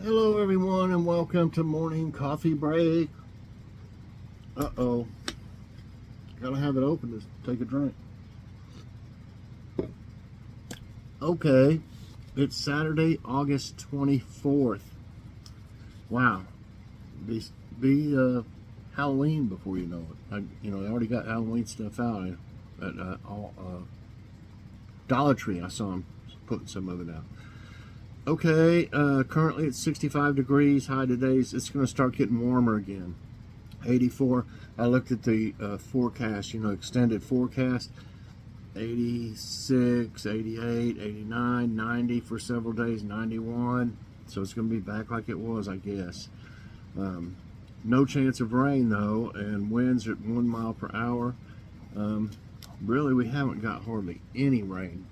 Hello everyone and welcome to morning coffee break. Uh-oh. Gotta have it open to take a drink. Okay. It's Saturday, August 24th. Wow. Be Halloween before you know it. They already got Halloween stuff out at Dollar Tree. I saw them putting some of it out. Okay, currently it's 65 degrees. High today, it's going to start getting warmer again. 84. I looked at the forecast, extended forecast. 86, 88, 89, 90 for several days, 91. So it's going to be back like it was, I guess. No chance of rain, though, and winds at 1 mile per hour. Really, we haven't got hardly any rain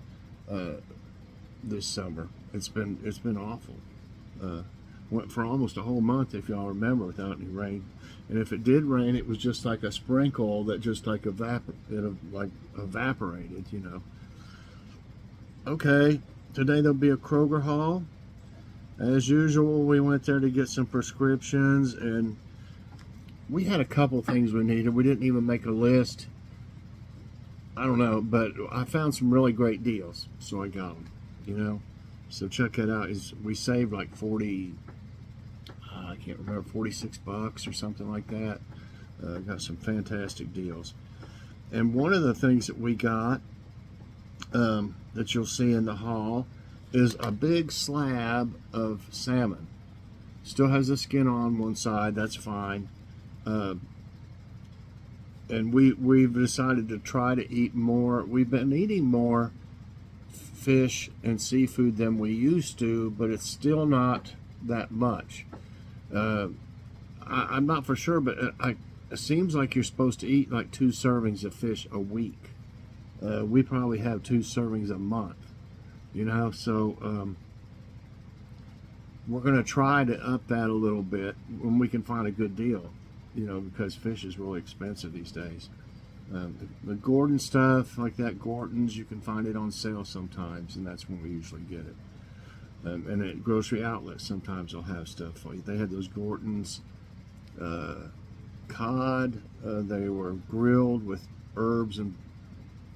this summer. It's been awful. Went for almost a whole month, if y'all remember, without any rain. And if it did rain, it was just like a sprinkle that just like evaporated, Okay, today there'll be a Kroger haul. As usual, we went there to get some prescriptions, and we had a couple things we needed. We didn't even make a list. I don't know, but I found some really great deals, so I got them, So check that out. We saved like 40, I can't remember, 46 bucks or something like that. Got some fantastic deals. And one of the things that we got that you'll see in the haul is a big slab of salmon. Still has the skin on one side, that's fine. And we've decided to try to eat more. We've been eating more fish and seafood than we used to, but it's still not that much. I'm not for sure, but it seems like you're supposed to eat like 2 servings of fish a week. We probably have 2 servings a month, so we're going to try to up that a little bit when we can find a good deal, because fish is really expensive these days. The Gordon stuff, like that Gorton's, you can find it on sale sometimes, and that's when we usually get it. And at grocery outlets, sometimes they'll have stuff. They had those Gorton's cod. They were grilled with herbs and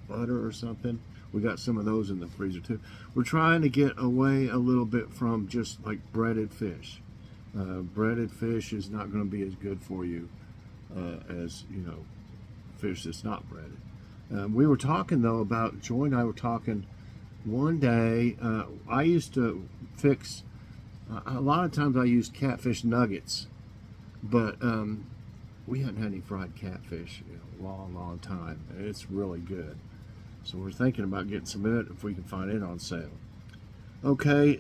butter or something. We got some of those in the freezer too. We're trying to get away a little bit from just like breaded fish. Breaded fish is not going to be as good for you as, fish that's not breaded. We were talking though about, Joy and I were talking one day. I used to fix, a lot of times I used catfish nuggets, but we hadn't had any fried catfish in a long time. It's really good. So we're thinking about getting some of it if we can find it on sale. Okay,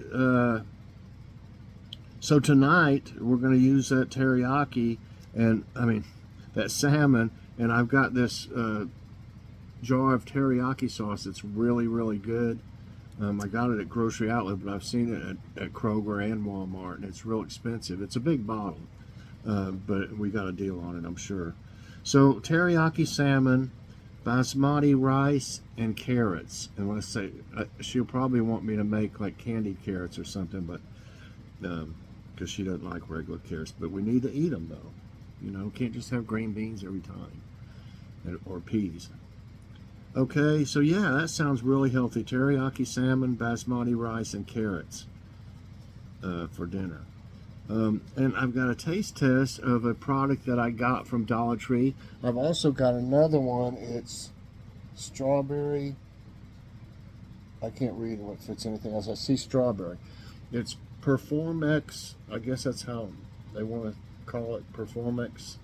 so tonight we're going to use that teriyaki that salmon. And I've got this jar of teriyaki sauce that's really, really good. I got it at grocery outlet, but I've seen it at Kroger and Walmart, and it's real expensive. It's a big bottle, but we got a deal on it, I'm sure. So teriyaki salmon, basmati rice, and carrots. And let's say she'll probably want me to make like candied carrots or something, but because she doesn't like regular carrots. But we need to eat them though. Can't just have green beans every time, or peas. Okay, so yeah, that sounds really healthy. Teriyaki salmon, basmati rice, and carrots for dinner. And I've got a taste test of a product that I got from Dollar Tree. I've also got another one. It's strawberry. I can't read if it's anything else. I see strawberry. It's PerformX. I guess that's how they want to call it, PerformX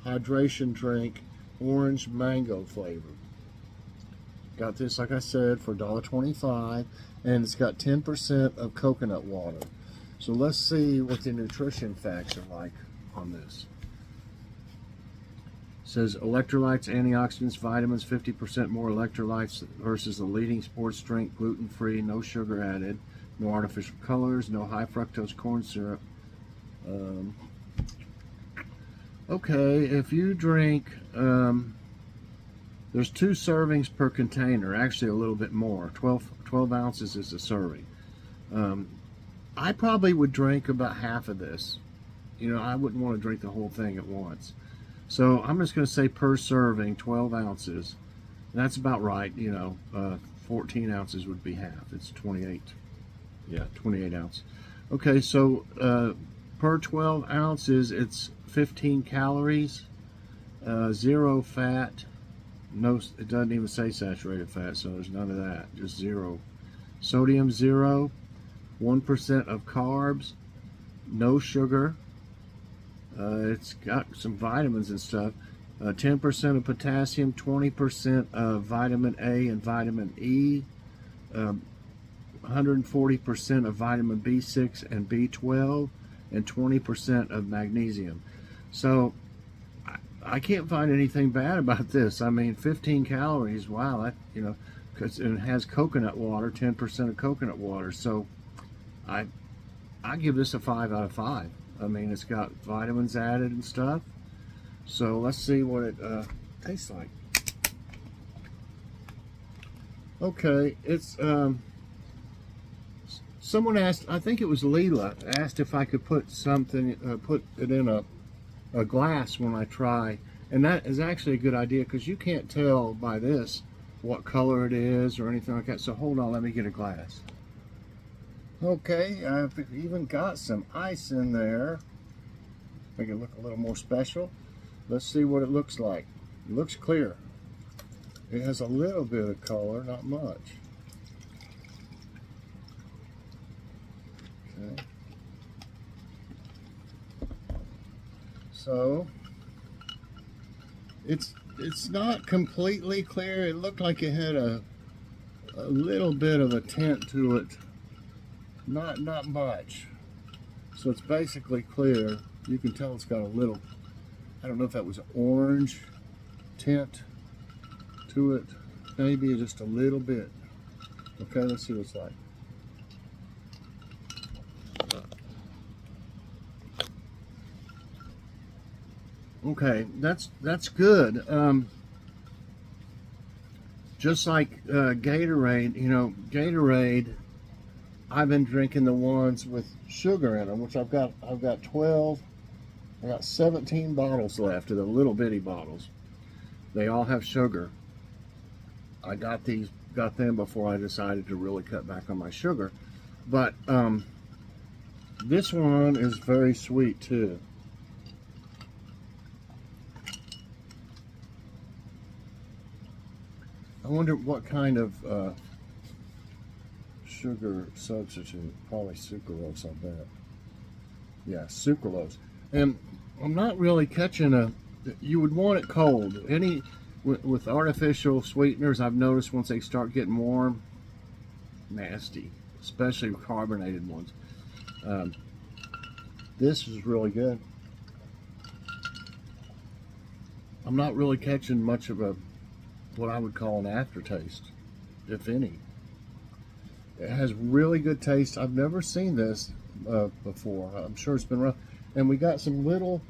hydration drink, orange mango flavor. Got this, like I said, for $1.25, and it's got 10% of coconut water. So let's see what the nutrition facts are like on this. It says electrolytes, antioxidants, vitamins, 50% more electrolytes versus the leading sports drink, gluten-free, no sugar added, no artificial colors, no high fructose corn syrup. Okay, if you drink, there's 2 servings per container, actually a little bit more. 12 ounces is a serving. I probably would drink about half of this. You know, I wouldn't want to drink the whole thing at once. So I'm just going to say per serving, 12 ounces. That's about right. You know, 14 ounces would be half. It's 28. Yeah, 28 ounce. Okay, so per 12 ounces, it's 15 calories, 0 fat. No, it doesn't even say saturated fat, so there's none of that. Just 0. Sodium 0. 1% of carbs. No sugar. It's got some vitamins and stuff. 10% of potassium, 20% of vitamin A and vitamin E, 140% of vitamin B6 and B12, and 20% of magnesium. So I can't find anything bad about this. I mean, 15 calories. Wow, that, you know, because it has coconut water, 10% of coconut water. So I give this a 5 out of 5. I mean, it's got vitamins added and stuff. So let's see what it tastes like. Okay, it's someone asked, I think it was Leela, asked if I could put something, put it in a glass when I try, and that is actually a good idea because you can't tell by this what color it is or anything like that. So hold on, let me get a glass. Okay, I've even got some ice in there. Make it look a little more special. Let's see what it looks like. It looks clear. It has a little bit of color, not much. Okay. So it's not completely clear. It looked like it had a little bit of a tint to it. Not much. So it's basically clear. You can tell it's got a little, I don't know if that was an orange tint to it. Maybe just a little bit. Okay, let's see what it's like. Okay, that's good. Just like Gatorade, you know, Gatorade, I've been drinking the ones with sugar in them, which I've got 12. I got 17 bottles left of the little bitty bottles. They all have sugar. I got them before I decided to really cut back on my sugar. But this one is very sweet too. I wonder what kind of sugar substitute. Probably sucralose, I bet. Yeah, sucralose. And I'm not really catching you would want it cold. With artificial sweeteners, I've noticed once they start getting warm, nasty, especially carbonated ones. This is really good. I'm not really catching much of what I would call an aftertaste, if any. It has really good taste. I've never seen this before. I'm sure it's been rough. And we got some little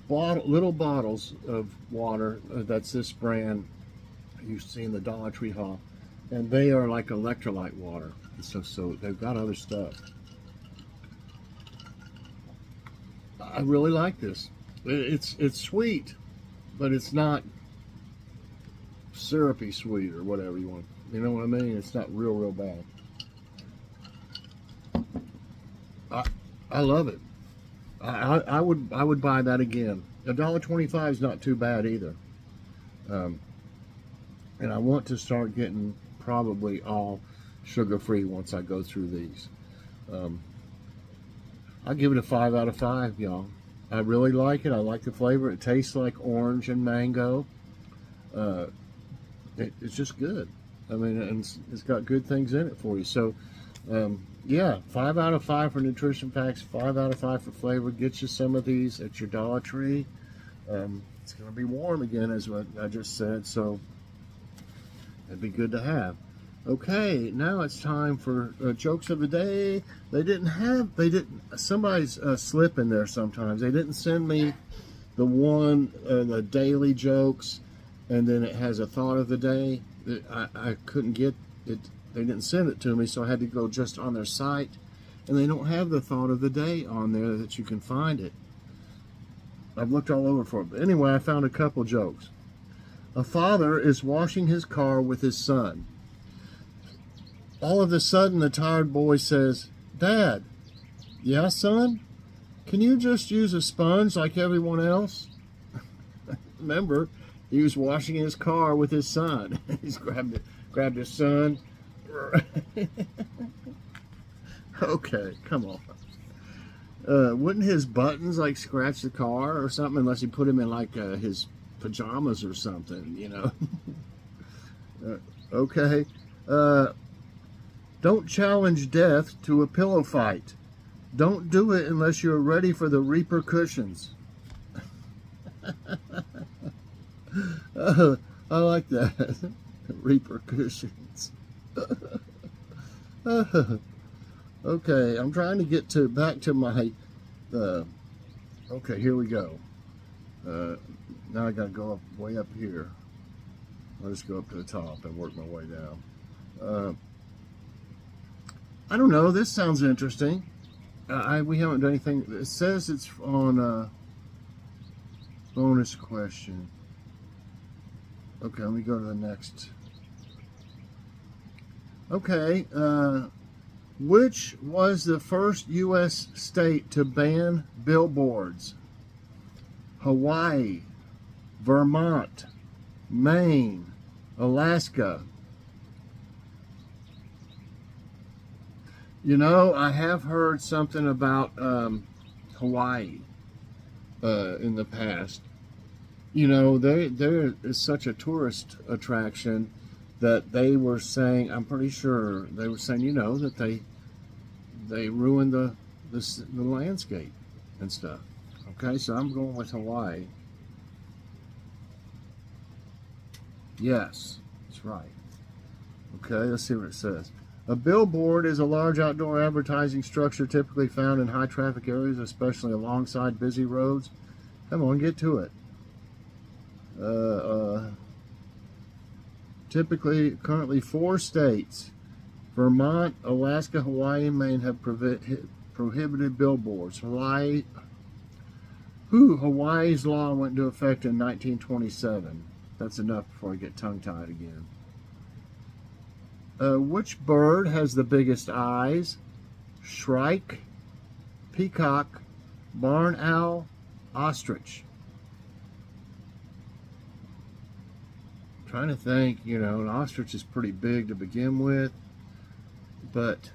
bottles of water. That's this brand you see in the Dollar Tree haul, and they are like electrolyte water. So they've got other stuff. I really like this. It's sweet, but it's not syrupy sweet or whatever you want. You know what I mean? It's not real bad. I love it. I would buy that again. $1.25 is not too bad either. And I want to start getting probably all sugar-free once I go through these. I'll give it a 5 out of 5, y'all. I really like it. I like the flavor. It tastes like orange and mango. It's just good. I mean, and it's got good things in it for you. So, yeah, 5 out of 5 for nutrition facts, 5 out of 5 for flavor. Get you some of these at your Dollar Tree. It's going to be warm again, as what I just said, so it'd be good to have. Okay, now it's time for jokes of the day. Somebody's slip in there sometimes. They didn't send me the daily jokes, and then it has a thought of the day. I couldn't get it. They didn't send it to me, so I had to go just on their site and they don't have the thought of the day on there that you can find it. I've looked all over for it. But anyway, I found a couple jokes. A father is washing his car with his son. All of a sudden, the tired boy says, "Dad, yeah, son? Can you just use a sponge like everyone else?" Remember, he was washing his car with his son. He's grabbed his son. Okay, come on. Wouldn't his buttons like scratch the car or something, unless he put him in like his pajamas or something, you know? Okay. Don't challenge death to a pillow fight. Don't do it unless you're ready for the repercussions. I like that. Repercussions. Okay, I'm trying to get back to my. Okay, here we go. Now I gotta go up way up here. I'll just go up to the top and work my way down. I don't know. This sounds interesting. We haven't done anything. It says it's on bonus question. Okay, let me go to the next. Okay, which was the first U.S. state to ban billboards? Hawaii, Vermont, Maine, Alaska. You know, I have heard something about Hawaii in the past. You know, there is such a tourist attraction that they were saying, I'm pretty sure they were saying, you know, that they ruined the landscape and stuff. Okay, so I'm going with Hawaii. Yes, that's right. Okay, let's see what it says. A billboard is a large outdoor advertising structure typically found in high traffic areas, especially alongside busy roads. Come on, get to it. Typically, currently 4 states, Vermont, Alaska, Hawaii, and Maine, have prohibited billboards. Hawaii's law went into effect in 1927. That's enough before I get tongue-tied again. Which bird has the biggest eyes? Shrike, peacock, barn owl, ostrich. Trying to think, you know, an ostrich is pretty big to begin with, but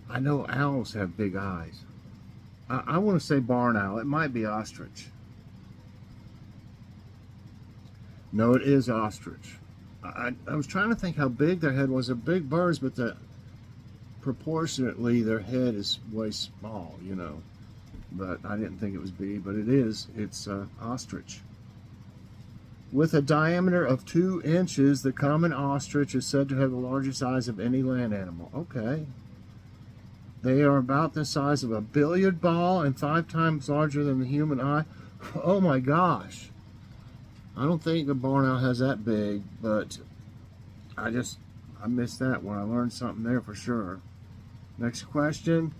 I know owls have big eyes. I want to say barn owl. It might be ostrich. No, it is ostrich. I was trying to think how big their head was. They're big birds, but proportionately their head is way small, you know. But I didn't think it was big, but it is. It's ostrich. With a diameter of 2 inches, the common ostrich is said to have the largest eyes of any land animal. Okay. They are about the size of a billiard ball and 5 times larger than the human eye. Oh my gosh. I don't think the barn owl has that big, but I missed that one. I learned something there for sure. Next question.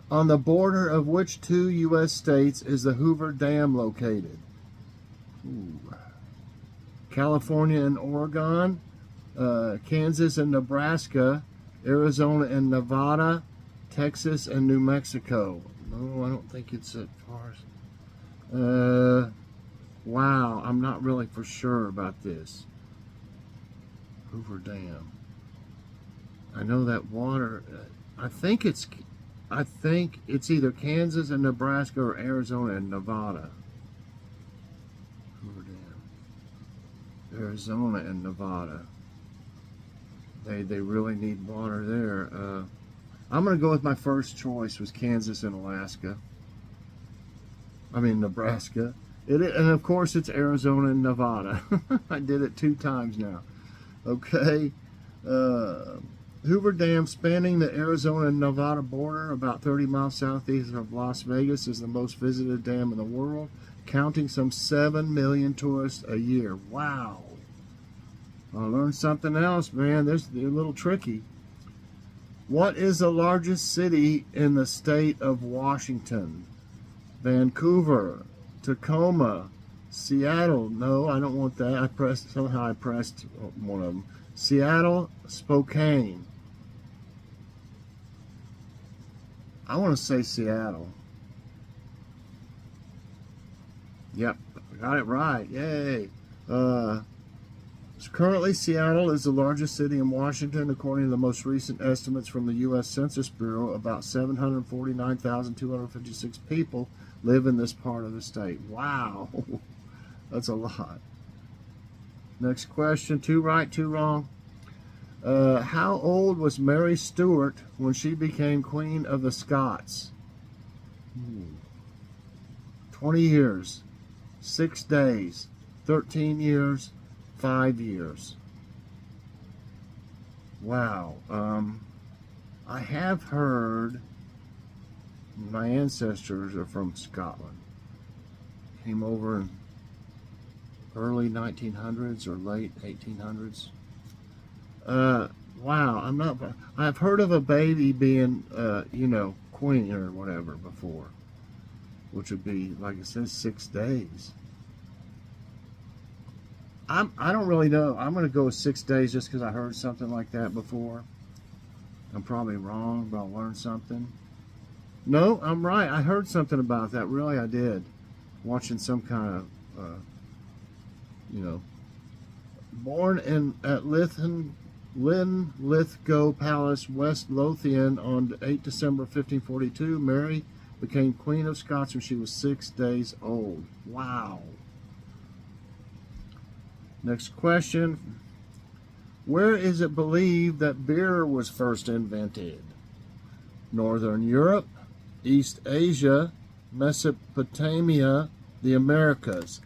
On the border of which 2 U.S. states is the Hoover Dam located? Ooh. California and Oregon, Kansas and Nebraska, Arizona and Nevada, Texas and New Mexico. No, I don't think it's as far as... wow, I'm not really for sure about this. Hoover Dam. I know that water... I think it's either Kansas and Nebraska or Arizona and Nevada. Hoover Dam. Arizona and Nevada. They really need water there. I'm going to go with my first choice, was Kansas and Nebraska. And of course it's Arizona and Nevada. I did it 2 times now. Okay. Hoover Dam, spanning the Arizona and Nevada border about 30 miles southeast of Las Vegas, is the most visited dam in the world, counting some 7 million tourists a year. Wow. I learned something else, man. They're a little tricky. What is the largest city in the state of Washington? Vancouver, Tacoma, Seattle. No, I don't want that. Somehow I pressed one of them. Seattle, Spokane. I want to say Seattle. Yep, got it right. Yay. Currently, Seattle is the largest city in Washington. According to the most recent estimates from the U.S. Census Bureau, about 749,256 people live in this part of the state. Wow, that's a lot. Next question, 2 right, 2 wrong. How old was Mary Stuart when she became Queen of the Scots? 20 years, 6 days, 13 years, 5 years. Wow. I have heard my ancestors are from Scotland. Came over in early 1900s or late 1800s. Wow. I've heard of a baby being, queen or whatever before, which would be, like it says, 6 days. I don't really know. I'm going to go with 6 days just because I heard something like that before. I'm probably wrong, but I'll learn something. No, I'm right. I heard something about that. Really, I did. Watching some kind of, born at Linlithgow Palace, West Lothian, on 8 December 1542, Mary became Queen of Scots when she was 6 days old. Wow. Next question. Where is it believed that beer was first invented? Northern Europe, East Asia, Mesopotamia, the Americas.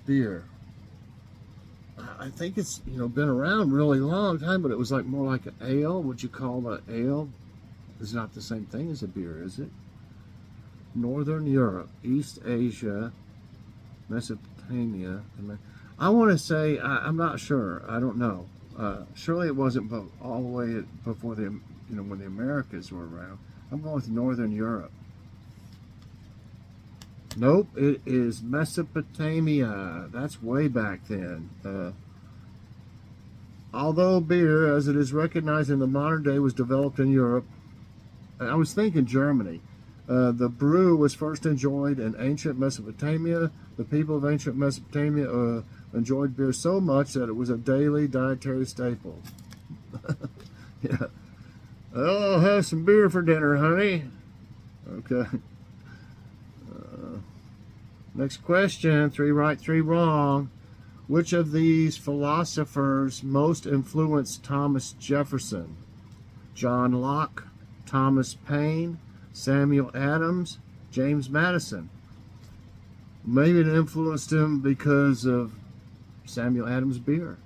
Beer. I think it's been around a really long time, but it was more like an ale. Would you call that ale? It's not the same thing as a beer, is it? Northern Europe, East Asia, Mesopotamia. I want to say, I'm not sure. I don't know. Surely it wasn't all the way before when the Americas were around. I'm going with Northern Europe. Nope, it is Mesopotamia. That's way back then. Although beer, as it is recognized in the modern day, was developed in Europe, I was thinking Germany. The brew was first enjoyed in ancient Mesopotamia. The people of ancient Mesopotamia enjoyed beer so much that it was a daily dietary staple. Yeah. I'll have some beer for dinner, honey. Okay. Next question, 3 right, 3 wrong. Which of these philosophers most influenced Thomas Jefferson? John Locke, Thomas Paine, Samuel Adams, James Madison. Maybe it influenced him because of Samuel Adams' beer.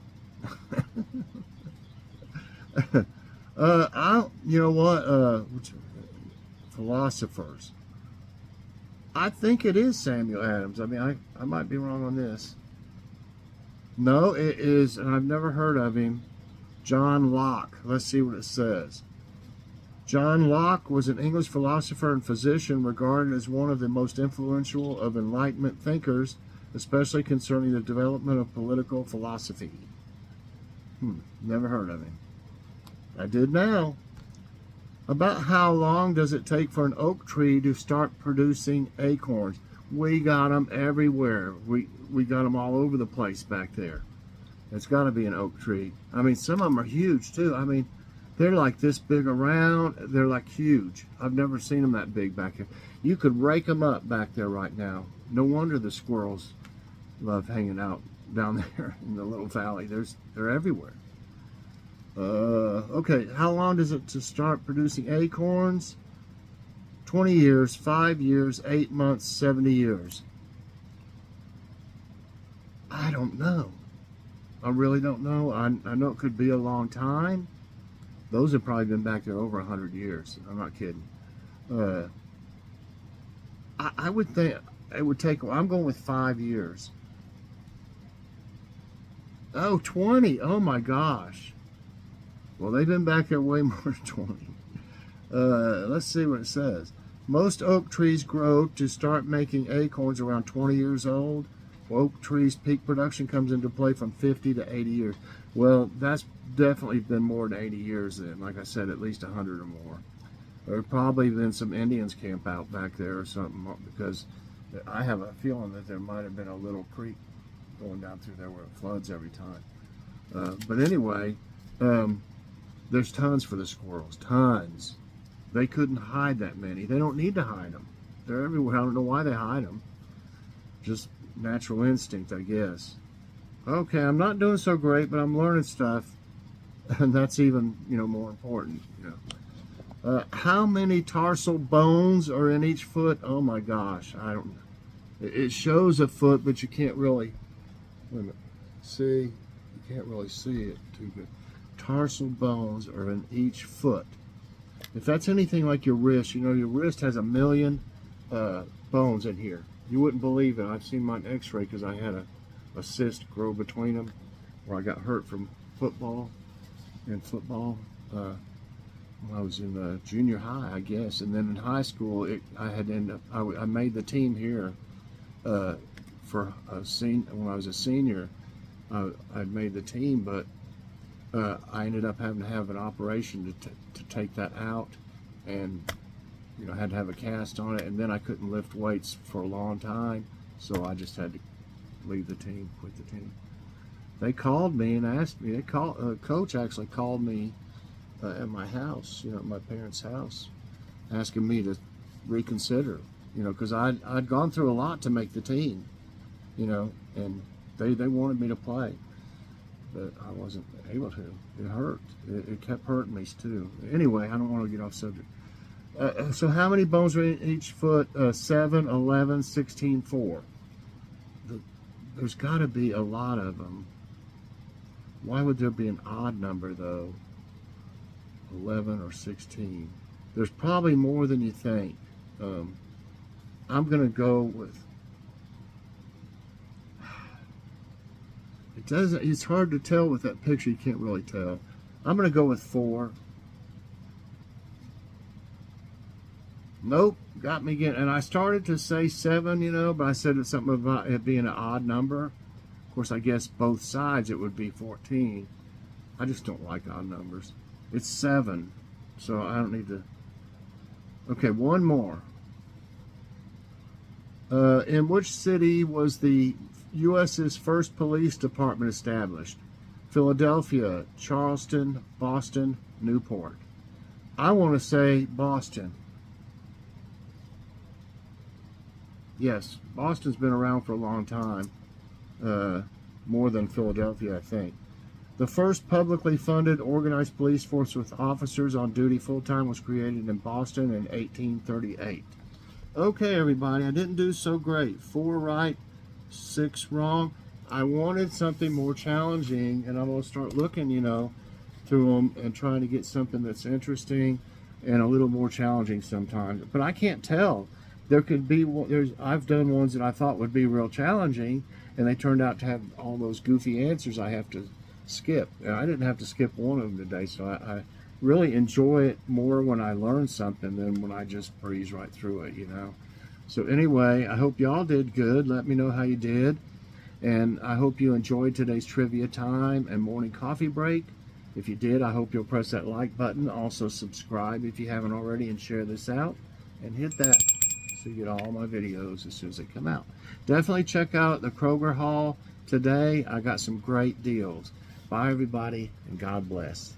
Philosophers. I think it is Samuel Adams. I mean, I might be wrong on this. No, it is, and I've never heard of him, John Locke. Let's see what it says. John Locke was an English philosopher and physician regarded as one of the most influential of Enlightenment thinkers, especially concerning the development of political philosophy. Never heard of him. I did now. About how long does it take for an oak tree to start producing acorns? We got them everywhere. We got them all over the place back there. It's got to be an oak tree. I mean, some of them are huge too. I mean, they're like this big around. They're like huge. I've never seen them that big back here. You could rake them up back there right now. No wonder the squirrels love hanging out down there in the little valley. They're everywhere. Okay, how long does it to start producing acorns? 20 years, 5 years, 8 months, 70 years. I don't know. I really don't know. I know it could be a long time. Those have probably been back there over 100 years. I'm not kidding. I would think it would take, I'm going with 5 years. Oh, 20. Oh my gosh. Well, they've been back there way more than 20. Let's see what it says. Most oak trees grow to start making acorns around 20 years old. Oak trees' peak production comes into play from 50 to 80 years. Well, that's definitely been more than 80 years then. Like I said, at least 100 or more. There's probably been some Indians camp out back there or something, because I have a feeling that there might have been a little creek going down through there where it floods every time. But anyway, there's tons for the squirrels, tons. They couldn't hide that many. They don't need to hide them. They're everywhere. I don't know why they hide them. Just natural instinct, I guess. Okay, I'm not doing so great, but I'm learning stuff, and that's even, more important. How many tarsal bones are in each foot? Oh my gosh, I don't know. It shows a foot, but you can't really. Wait a minute. See, you can't really see it too good. Tarsal bones are in each foot. If that's anything like your wrist, your wrist has 1 million bones in here. You wouldn't believe it. I've seen my x-ray because I had a cyst grow between them where I got hurt from football. When I was in junior high, I guess. And then in high school, I made the team here for when I was a senior. I made the team, but I ended up having to have an operation to take that out, and had to have a cast on it, and then I couldn't lift weights for a long time, so I just had to leave the team, quit the team. They called me and asked me. Coach actually called me at my house, at my parents' house, asking me to reconsider, because I'd gone through a lot to make the team, and they wanted me to play, but I wasn't able to. It hurt. It kept hurting me too. Anyway, I don't want to get off subject. So how many bones are in each foot? 7, 11, 16, 4. There's got to be a lot of them. Why would there be an odd number though? 11 or 16. There's probably more than you think. I'm going to go with. It's hard to tell with that picture. You can't really tell. I'm going to go with 4. Nope, got me again. And I started to say 7, but I said it's something about it being an odd number. Of course, I guess both sides it would be 14. I just don't like odd numbers. It's 7, so I don't need to. Okay, one more. In which city was the U.S.'s first police department established? Philadelphia, Charleston, Boston, Newport. I want to say Boston. Yes, Boston's been around for a long time, more than Philadelphia, I think. The first publicly funded organized police force with officers on duty full-time was created in Boston in 1838. Okay, everybody, I didn't do so great. 4 right, 6 wrong. I wanted something more challenging, and I'm going to start looking, through them and trying to get something that's interesting and a little more challenging sometimes. But I can't tell. There could be, I've done ones that I thought would be real challenging, and they turned out to have all those goofy answers I have to skip. And I didn't have to skip one of them today, so I really enjoy it more when I learn something than when I just breeze right through it, So anyway, I hope y'all did good. Let me know how you did. And I hope you enjoyed today's trivia time and morning coffee break. If you did, I hope you'll press that like button. Also subscribe if you haven't already, and share this out. And hit that so you get all my videos as soon as they come out. Definitely check out the Kroger haul today. I got some great deals. Bye, everybody, and God bless.